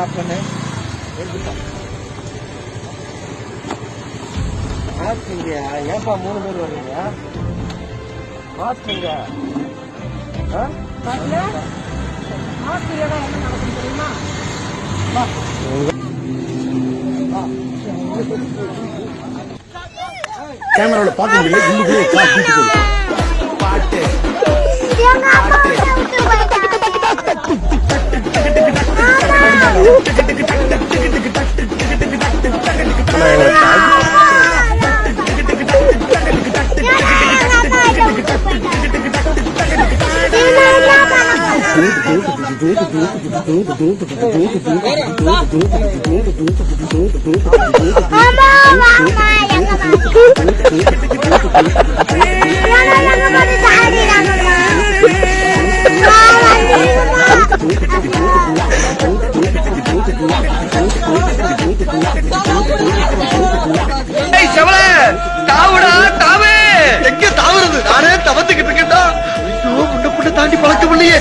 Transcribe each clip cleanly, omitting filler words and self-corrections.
Of பண்ணு. மாஸ்க்குங்க ஏன்பா 3 பேர் வர்றீங்க? மாஸ்க்குங்க மாஸ்க் இல்லைன்னா என்ன நடக்கும் தெரியுமா? கேமராவில் பார்க்க முடியல. இன்னும் பாட்டு தாண்டி பழக்கம் இல்லையே.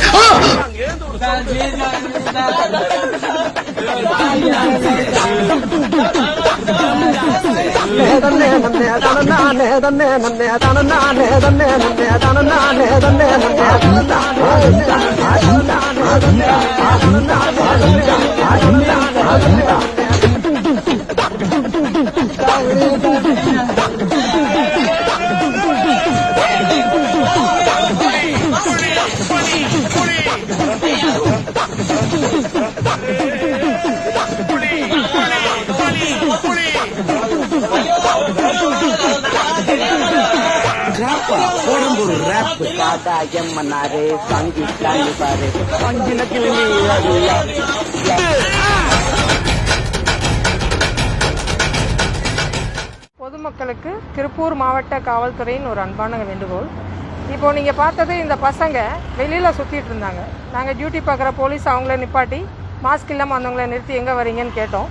பொதுமக்களுக்கு திருப்பூர் மாவட்ட காவல்துறையின் ஒரு அன்பான வேண்டுகோள். இப்போ நீங்கள் பார்த்தது இந்த பசங்க வெளியில் சுற்றிட்டு இருந்தாங்க. நாங்கள் டியூட்டி பார்க்குற போலீஸ் அவங்கள நிப்பாட்டி மாஸ்க் இல்லாமல் வந்தவங்கள நிறுத்தி எங்கே வரீங்கன்னு கேட்டோம்.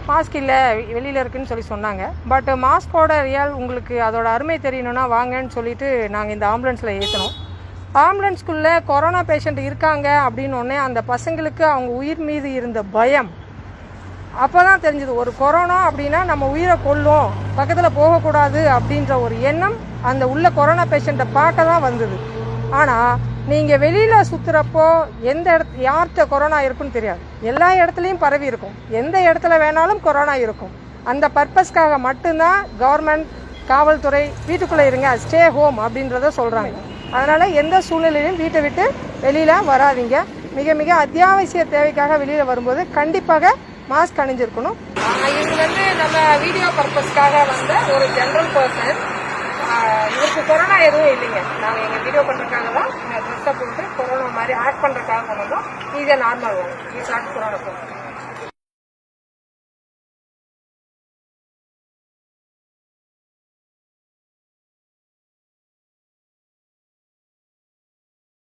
மாஸ்க் இல்லை வெளியில் இருக்குன்னு சொல்லி சொன்னாங்க. பட் மாஸ்கோட ரியல் உங்களுக்கு அதோட அருமை தெரியணும்னா வாங்கன்னு சொல்லிட்டு நாங்கள் இந்த ஆம்புலன்ஸில் ஏற்றினோம். ஆம்புலன்ஸ்குள்ளே கொரோனா பேஷண்ட் இருக்காங்க அப்படின்னு ஒன்னே அந்த பசங்களுக்கு அவங்க உயிர் மீது இருந்த பயம் அப்போ தான் தெரிஞ்சது. ஒரு கொரோனா அப்படின்னா நம்ம உயிரை கொல்லும், பக்கத்தில் போகக்கூடாது அப்படின்ற ஒரு எண்ணம் அந்த உள்ள கொரோனா பேஷண்ட்டை பார்க்க தான் வந்தது. ஆனால் நீங்கள் வெளியில் சுற்றுறப்போ எந்த யார்கிட்ட கொரோனா இருக்குன்னு தெரியாது. எல்லா இடத்துலையும் பரவி இருக்கும். எந்த இடத்துல வேணாலும் கொரோனா இருக்கும். அந்த பர்பஸ்க்காக மட்டும்தான் கவர்மெண்ட் காவல்துறை வீட்டுக்குள்ளே இருங்க, ஸ்டே ஹோம் அப்படின்றத சொல்கிறாங்க. அதனால் எந்த சூழ்நிலையிலும் வீட்டை விட்டு வெளியில் வராதிங்க. மிக மிக அத்தியாவசிய தேவைக்காக வெளியில் வரும்போது கண்டிப்பாக மாஸ்க் அணிஞ்சிருக்கணும். இவங்க நம்ம வீடியோ பர்பஸ்க்காக வந்த ஒரு ஜென்ரல் பர்சன். இவருக்கு கொரோனா எதுவும் இல்லைங்க. நாங்கள் எங்கள் வீடியோ பண்ணுறதுக்காக தான் ட்ரெஸ்ஸை போட்டு கொரோனா மாதிரி ஆக்ட் பண்ணுறதுக்காக கொண்டு வந்தோம். இது நார்மல் ஒன். இது நாட் கொரோனா.